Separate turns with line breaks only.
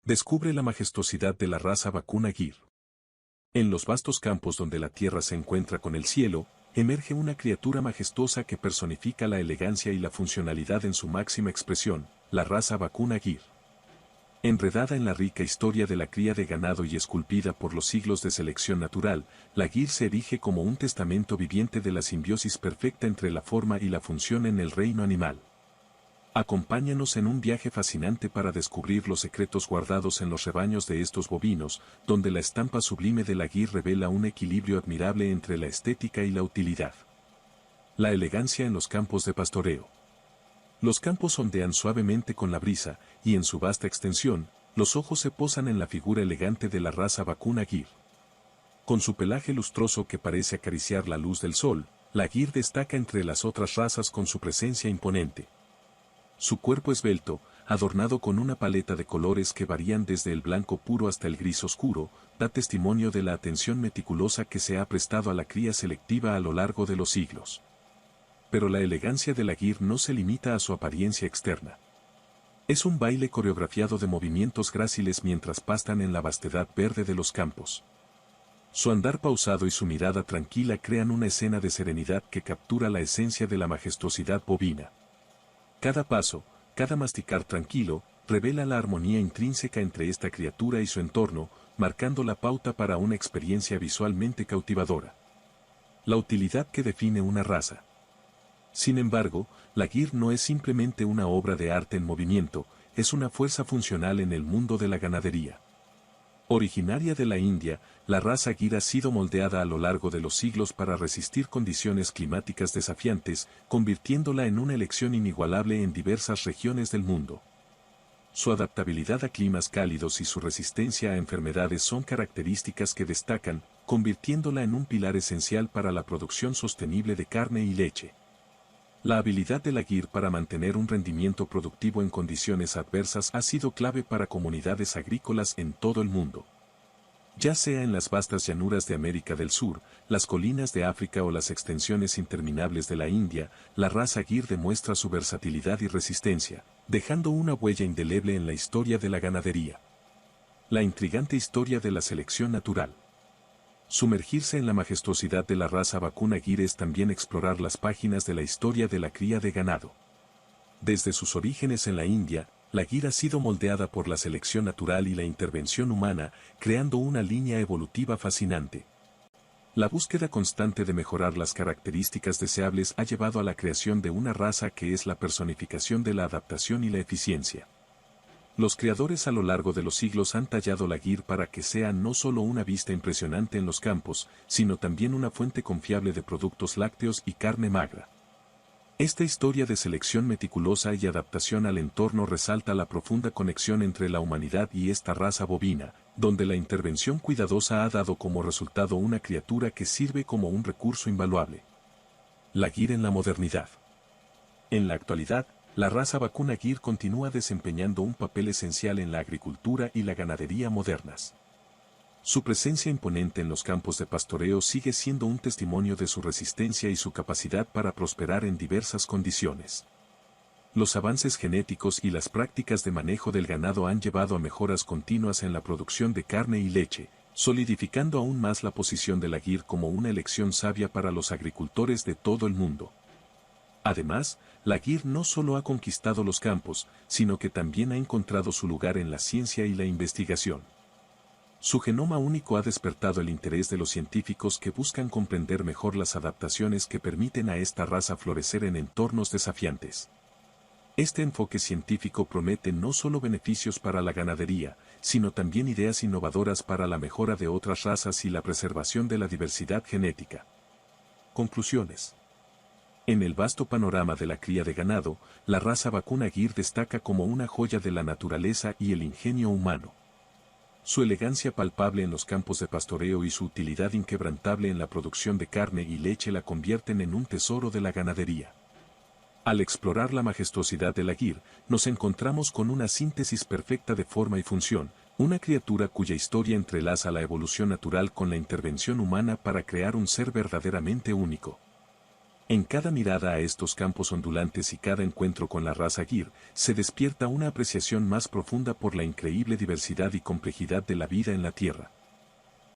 Descubre la majestuosidad de la raza vacuna Gir. En los vastos campos donde la tierra se encuentra con el cielo, emerge una criatura majestuosa que personifica la elegancia y la funcionalidad en su máxima expresión, la raza vacuna Gir. Enredada en la rica historia de la cría de ganado y esculpida por los siglos de selección natural, la Gir se erige como un testamento viviente de la simbiosis perfecta entre la forma y la función en el reino animal. Acompáñanos en un viaje fascinante para descubrir los secretos guardados en los rebaños de estos bovinos, donde la estampa sublime de la Gir revela un equilibrio admirable entre la estética y la utilidad. La elegancia en los campos de pastoreo. Los campos ondean suavemente con la brisa, y en su vasta extensión, los ojos se posan en la figura elegante de la raza vacuna Gir. Con su pelaje lustroso que parece acariciar la luz del sol, la Gir destaca entre las otras razas con su presencia imponente. Su cuerpo esbelto, adornado con una paleta de colores que varían desde el blanco puro hasta el gris oscuro, da testimonio de la atención meticulosa que se ha prestado a la cría selectiva a lo largo de los siglos. Pero la elegancia de la Gir no se limita a su apariencia externa. Es un baile coreografiado de movimientos gráciles mientras pastan en la vastedad verde de los campos. Su andar pausado y su mirada tranquila crean una escena de serenidad que captura la esencia de la majestuosidad bovina. Cada paso, cada masticar tranquilo, revela la armonía intrínseca entre esta criatura y su entorno, marcando la pauta para una experiencia visualmente cautivadora. La utilidad que define una raza. Sin embargo, la Gir no es simplemente una obra de arte en movimiento, es una fuerza funcional en el mundo de la ganadería. Originaria de la India, la raza Gir ha sido moldeada a lo largo de los siglos para resistir condiciones climáticas desafiantes, convirtiéndola en una elección inigualable en diversas regiones del mundo. Su adaptabilidad a climas cálidos y su resistencia a enfermedades son características que destacan, convirtiéndola en un pilar esencial para la producción sostenible de carne y leche. La habilidad de la Gir para mantener un rendimiento productivo en condiciones adversas ha sido clave para comunidades agrícolas en todo el mundo. Ya sea en las vastas llanuras de América del Sur, las colinas de África o las extensiones interminables de la India, la raza Gir demuestra su versatilidad y resistencia, dejando una huella indeleble en la historia de la ganadería. La intrigante historia de la selección natural. Sumergirse en la majestuosidad de la raza vacuna Gir es también explorar las páginas de la historia de la cría de ganado. Desde sus orígenes en la India, la Gir ha sido moldeada por la selección natural y la intervención humana, creando una línea evolutiva fascinante. La búsqueda constante de mejorar las características deseables ha llevado a la creación de una raza que es la personificación de la adaptación y la eficiencia. Los criadores a lo largo de los siglos han tallado la Gir para que sea no solo una vista impresionante en los campos, sino también una fuente confiable de productos lácteos y carne magra. Esta historia de selección meticulosa y adaptación al entorno resalta la profunda conexión entre la humanidad y esta raza bovina, donde la intervención cuidadosa ha dado como resultado una criatura que sirve como un recurso invaluable. La Gir en la modernidad. En la actualidad, la raza vacuna Gir continúa desempeñando un papel esencial en la agricultura y la ganadería modernas. Su presencia imponente en los campos de pastoreo sigue siendo un testimonio de su resistencia y su capacidad para prosperar en diversas condiciones. Los avances genéticos y las prácticas de manejo del ganado han llevado a mejoras continuas en la producción de carne y leche, solidificando aún más la posición de la Gir como una elección sabia para los agricultores de todo el mundo. Además, la Gir no solo ha conquistado los campos, sino que también ha encontrado su lugar en la ciencia y la investigación. Su genoma único ha despertado el interés de los científicos que buscan comprender mejor las adaptaciones que permiten a esta raza florecer en entornos desafiantes. Este enfoque científico promete no solo beneficios para la ganadería, sino también ideas innovadoras para la mejora de otras razas y la preservación de la diversidad genética. Conclusiones. En el vasto panorama de la cría de ganado, la raza vacuna Gir destaca como una joya de la naturaleza y el ingenio humano. Su elegancia palpable en los campos de pastoreo y su utilidad inquebrantable en la producción de carne y leche la convierten en un tesoro de la ganadería. Al explorar la majestuosidad de la Gir, nos encontramos con una síntesis perfecta de forma y función, una criatura cuya historia entrelaza la evolución natural con la intervención humana para crear un ser verdaderamente único. En cada mirada a estos campos ondulantes y cada encuentro con la raza Gir, se despierta una apreciación más profunda por la increíble diversidad y complejidad de la vida en la Tierra.